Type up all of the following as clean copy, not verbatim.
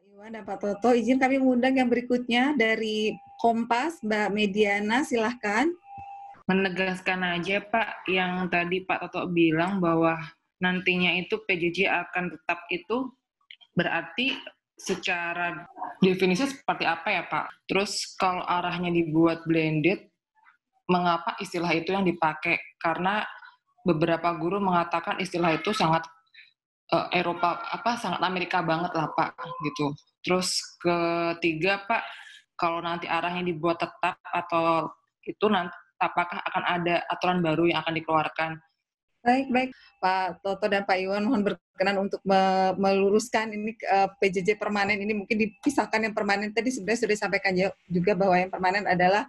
Iwan dan Pak Toto, izin kami mengundang yang berikutnya dari Kompas, Mbak Mediana, silahkan. Menegaskan aja Pak, yang tadi Pak Toto bilang bahwa nantinya itu PJJ akan tetap itu, berarti secara definisi seperti apa ya Pak? Terus kalau arahnya dibuat blended, mengapa istilah itu yang dipakai? Karena beberapa guru mengatakan istilah itu sangat sangat Amerika banget lah Pak, gitu. Terus ketiga Pak, kalau nanti arahnya dibuat tetap atau itu nanti apakah akan ada aturan baru yang akan dikeluarkan? Baik, Pak Toto dan Pak Iwan, mohon berkenan untuk meluruskan ini PJJ permanen ini mungkin dipisahkan. Yang permanen tadi sebenarnya sudah disampaikan juga bahwa yang permanen adalah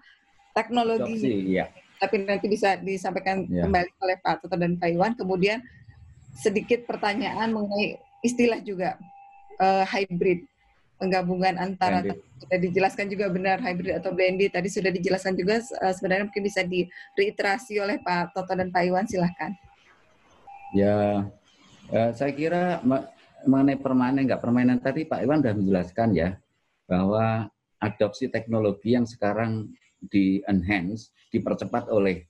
teknologi. Adopsi, ya. Tapi nanti bisa disampaikan kembali oleh Pak Toto dan Pak Iwan. Kemudian sedikit pertanyaan mengenai istilah juga hybrid, penggabungan antara sudah dijelaskan juga benar hybrid atau blended, tadi sudah dijelaskan juga, sebenarnya mungkin bisa direiterasi oleh Pak Toto dan Pak Iwan, silahkan. Ya, saya kira mengenai permanen nggak permanen tadi Pak Iwan sudah menjelaskan ya, bahwa adopsi teknologi yang sekarang di-enhance, dipercepat oleh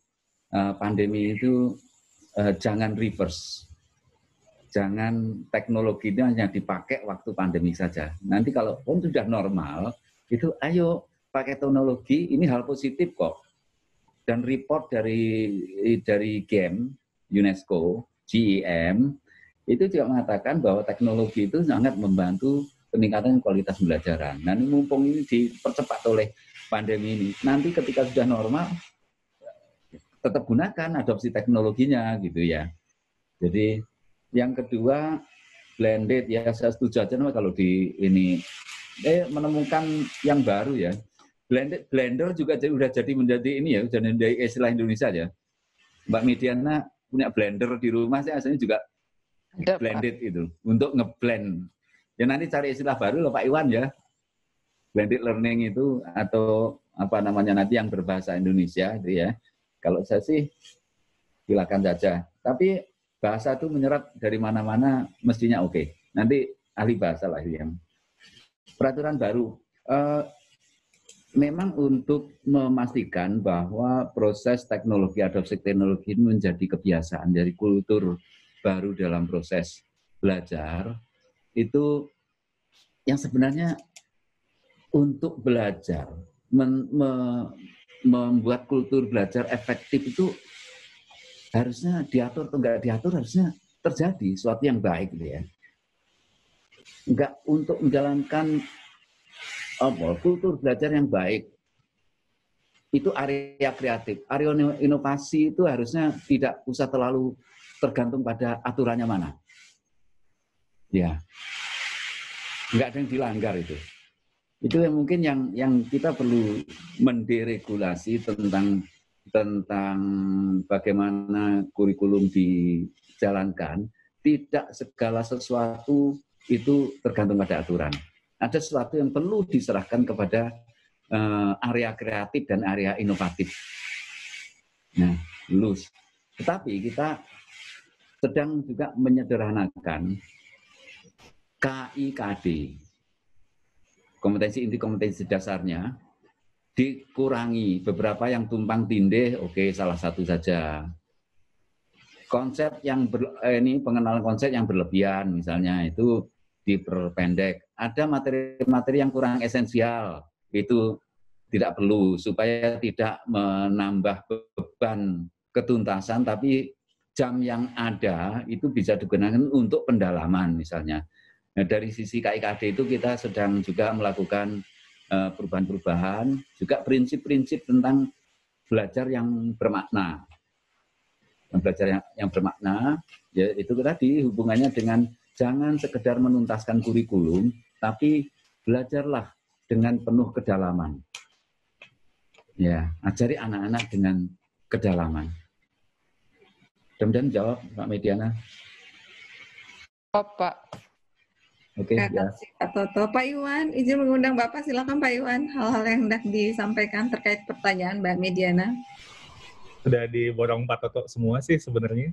pandemi itu jangan reverse. Jangan teknologi ini hanya dipakai waktu pandemi saja. Nanti kalau sudah normal, itu ayo pakai teknologi, ini hal positif kok. Dan report dari GEM, UNESCO, GEM, itu juga mengatakan bahwa teknologi itu sangat membantu peningkatan kualitas pembelajaran. Nah, ini mumpung ini dipercepat oleh pandemi ini, nanti ketika sudah normal, tetap gunakan adopsi teknologinya gitu ya. Jadi yang kedua, blended ya, saya setuju aja kalau di ini menemukan yang baru ya. Blender juga udah jadi menjadi ini ya, jadi menjadi istilah Indonesia ya. Mbak Mediana punya blender di rumah, saya aslinya juga blended itu untuk ngeblend. Ya nanti cari istilah baru loh Pak Iwan ya. Blended learning itu atau apa namanya nanti yang berbahasa Indonesia itu ya. Kalau saya sih silakan saja. Tapi bahasa itu menyerap dari mana-mana mestinya oke. Nanti ahli bahasa lah yang peraturan baru. Memang untuk memastikan bahwa proses teknologi, adopsi teknologi ini menjadi kebiasaan dari kultur baru dalam proses belajar, itu yang sebenarnya untuk belajar, membuat kultur belajar efektif itu harusnya diatur atau enggak diatur, harusnya terjadi sesuatu yang baik gitu ya. Enggak untuk menjalankan kultur belajar yang baik, itu area kreatif, area inovasi itu harusnya tidak usah terlalu tergantung pada aturannya mana. Ya, enggak ada yang dilanggar itu. Itu yang mungkin yang kita perlu menderegulasi tentang bagaimana kurikulum dijalankan. Tidak segala sesuatu itu tergantung pada aturan. Ada sesuatu yang perlu diserahkan kepada area kreatif dan area inovatif. Nah, lulus. Tetapi kita sedang juga menyederhanakan KIKD, kompetensi inti kompetensi dasarnya, dikurangi beberapa yang tumpang tindih. Oke, salah satu saja. Konsep yang pengenalan konsep yang berlebihan misalnya itu diperpendek. Ada materi-materi yang kurang esensial, itu tidak perlu supaya tidak menambah beban ketuntasan, tapi jam yang ada itu bisa digunakan untuk pendalaman misalnya. Nah, dari sisi KIKD itu kita sedang juga melakukan perubahan-perubahan, juga prinsip-prinsip tentang belajar yang bermakna. Belajar yang bermakna, ya itu tadi hubungannya dengan jangan sekedar menuntaskan kurikulum, tapi belajarlah dengan penuh kedalaman. Ya, ajari anak-anak dengan kedalaman. Mudah-mudahan jawab, Pak Mediana. Pak. Oke, ya. Pak Toto. Pak Iwan, izin mengundang Bapak, silakan Pak Iwan. Hal-hal yang hendak disampaikan terkait pertanyaan Mbak Mediana. Sudah diborong Pak Toto semua sih sebenarnya.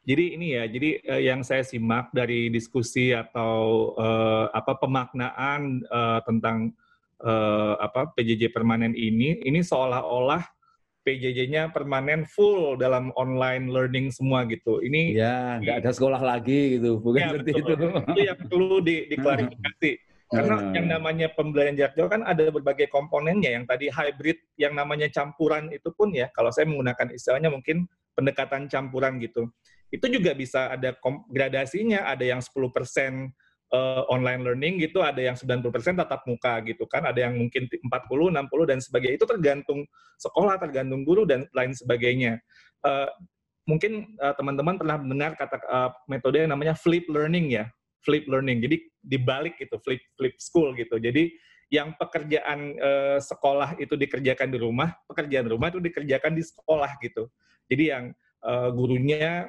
Jadi ini ya, jadi yang saya simak dari diskusi atau pemaknaan tentang PJJ permanen ini seolah-olah PJJ-nya permanen full dalam online learning semua gitu. Ini ya nggak ada sekolah lagi gitu, bukan ya, seperti betul. itu. Itu yang perlu diklarifikasi. Karena yang namanya pembelajaran jarak jauh kan ada berbagai komponennya. Yang tadi hybrid, yang namanya campuran itu pun ya, kalau saya menggunakan istilahnya mungkin pendekatan campuran gitu. Itu juga bisa ada gradasinya, ada yang 10% online learning gitu, ada yang 90% tatap muka gitu kan, ada yang mungkin 40, 60 dan sebagainya. Itu tergantung sekolah, tergantung guru dan lain sebagainya. Mungkin teman-teman pernah mendengar kata metode yang namanya flip learning ya, flip learning. Jadi dibalik gitu, flip school gitu. Jadi yang pekerjaan sekolah itu dikerjakan di rumah, pekerjaan rumah itu dikerjakan di sekolah gitu. Jadi yang gurunya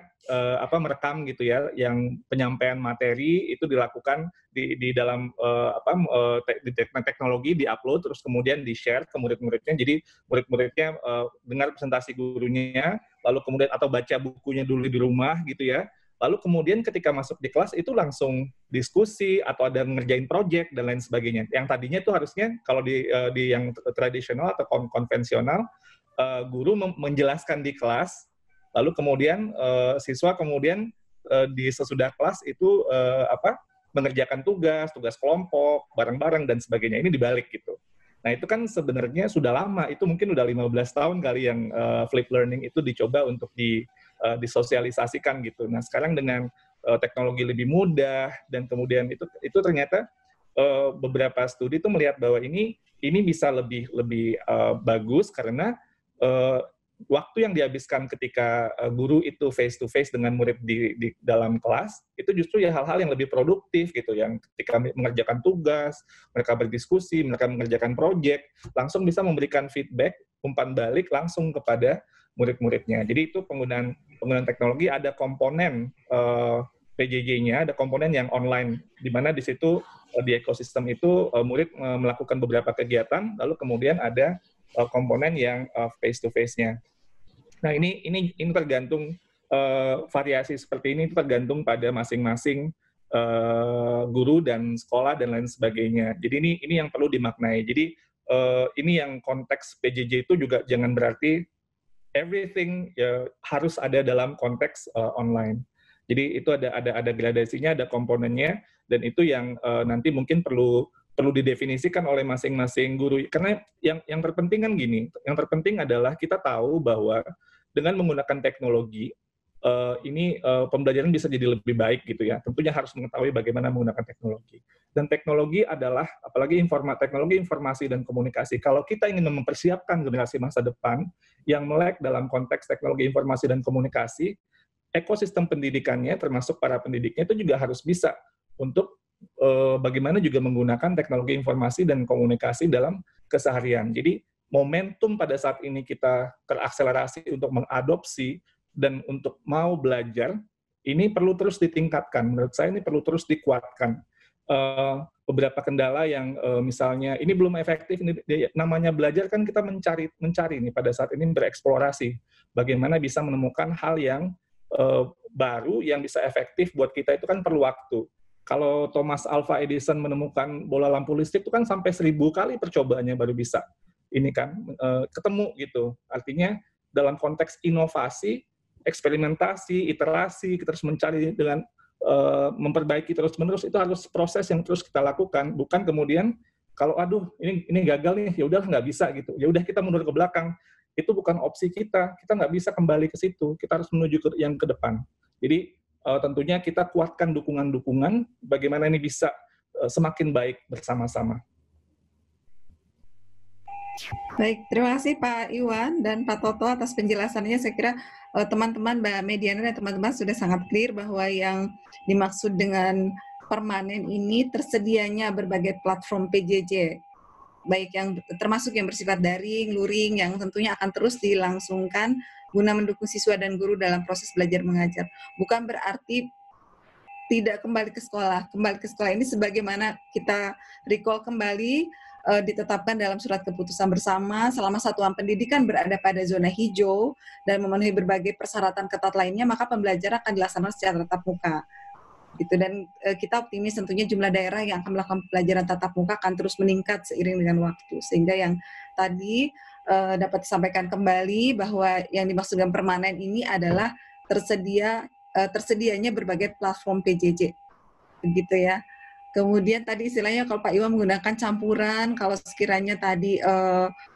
merekam gitu ya, yang penyampaian materi itu dilakukan di dalam teknologi, diupload terus kemudian di-share ke murid-muridnya. Jadi murid-muridnya dengar presentasi gurunya, lalu kemudian atau baca bukunya dulu di rumah gitu ya. Lalu kemudian ketika masuk di kelas itu langsung diskusi atau ada ngerjain project dan lain sebagainya. Yang tadinya itu harusnya kalau di yang tradisional atau konvensional, guru menjelaskan di kelas, lalu kemudian siswa kemudian di sesudah kelas itu mengerjakan tugas kelompok, bareng-bareng dan sebagainya. Ini dibalik gitu. Nah, itu kan sebenarnya sudah lama, itu mungkin udah 15 tahun kali yang flip learning itu dicoba untuk disosialisasikan gitu. Nah, sekarang dengan teknologi lebih mudah dan kemudian itu ternyata beberapa studi itu melihat bahwa ini bisa lebih bagus karena waktu yang dihabiskan ketika guru itu face to face dengan murid di dalam kelas itu justru ya hal-hal yang lebih produktif gitu, yang ketika mengerjakan tugas, mereka berdiskusi, mereka mengerjakan proyek, langsung bisa memberikan feedback, umpan balik langsung kepada murid-muridnya. Jadi itu penggunaan teknologi, ada komponen PJJ-nya, ada komponen yang online, di mana di situ di ekosistem itu murid melakukan beberapa kegiatan, lalu kemudian ada komponen yang face to face-nya. Nah, ini tergantung variasi seperti ini tergantung pada masing-masing guru dan sekolah dan lain sebagainya. Jadi ini yang perlu dimaknai. Jadi ini yang konteks PJJ itu juga jangan berarti everything ya harus ada dalam konteks online. Jadi itu ada gradasinya, ada komponennya, dan itu yang nanti mungkin perlu didefinisikan oleh masing-masing guru. Karena yang terpenting kan gini, yang terpenting adalah kita tahu bahwa dengan menggunakan teknologi, pembelajaran bisa jadi lebih baik gitu ya. Tentunya harus mengetahui bagaimana menggunakan teknologi. Dan teknologi adalah, apalagi teknologi informasi dan komunikasi. Kalau kita ingin mempersiapkan generasi masa depan yang melek dalam konteks teknologi informasi dan komunikasi, ekosistem pendidikannya, termasuk para pendidiknya, itu juga harus bisa untuk bagaimana juga menggunakan teknologi informasi dan komunikasi dalam keseharian. Jadi momentum pada saat ini kita terakselerasi untuk mengadopsi dan untuk mau belajar, ini perlu terus ditingkatkan. Menurut saya ini perlu terus dikuatkan. Beberapa kendala yang misalnya ini belum efektif, ini namanya belajar kan kita mencari nih pada saat ini, bereksplorasi. Bagaimana bisa menemukan hal yang baru yang bisa efektif buat kita itu kan perlu waktu. Kalau Thomas Alva Edison menemukan bola lampu listrik itu kan sampai 1000 kali percobaannya baru bisa. Ini kan ketemu gitu. Artinya dalam konteks inovasi, eksperimentasi, iterasi, kita harus mencari dengan memperbaiki terus-menerus, itu harus proses yang terus kita lakukan. Bukan kemudian kalau aduh ini gagal nih, ya udah nggak bisa gitu. Ya udah kita mundur ke belakang. Itu bukan opsi kita. Kita nggak bisa kembali ke situ. Kita harus menuju yang ke depan. Jadi tentunya kita kuatkan dukungan-dukungan bagaimana ini bisa semakin baik bersama-sama. Baik, terima kasih Pak Iwan dan Pak Toto atas penjelasannya. Saya kira teman-teman Mbak Mediana dan teman-teman sudah sangat clear bahwa yang dimaksud dengan permanen ini tersedianya berbagai platform PJJ, baik yang termasuk yang bersifat daring, luring, yang tentunya akan terus dilangsungkan guna mendukung siswa dan guru dalam proses belajar mengajar. Bukan berarti tidak kembali ke sekolah. Kembali ke sekolah ini sebagaimana kita recall kembali ditetapkan dalam surat keputusan bersama selama satuan pendidikan berada pada zona hijau dan memenuhi berbagai persyaratan ketat lainnya, maka pembelajaran akan dilaksanakan secara tatap muka. Gitu. Dan kita optimis tentunya jumlah daerah yang akan melakukan pelajaran tatap muka akan terus meningkat seiring dengan waktu. Sehingga yang tadi dapat disampaikan kembali bahwa yang dimaksud dengan permanen ini adalah tersedianya berbagai platform PJJ. Begitu ya. Kemudian tadi istilahnya kalau Pak Iwan menggunakan campuran, kalau sekiranya tadi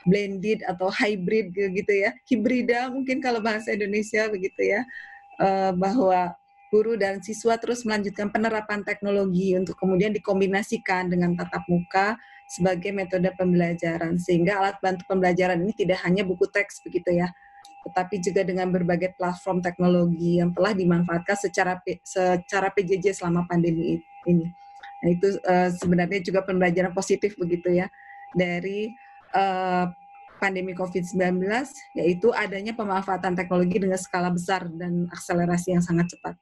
blended atau hybrid gitu ya, hibrida mungkin kalau bahasa Indonesia begitu ya, bahwa guru dan siswa terus melanjutkan penerapan teknologi untuk kemudian dikombinasikan dengan tatap muka sebagai metode pembelajaran, sehingga alat bantu pembelajaran ini tidak hanya buku teks begitu ya, tetapi juga dengan berbagai platform teknologi yang telah dimanfaatkan secara PJJ selama pandemi ini. Nah, itu sebenarnya juga pembelajaran positif begitu ya dari pandemi COVID-19, yaitu adanya pemanfaatan teknologi dengan skala besar dan akselerasi yang sangat cepat.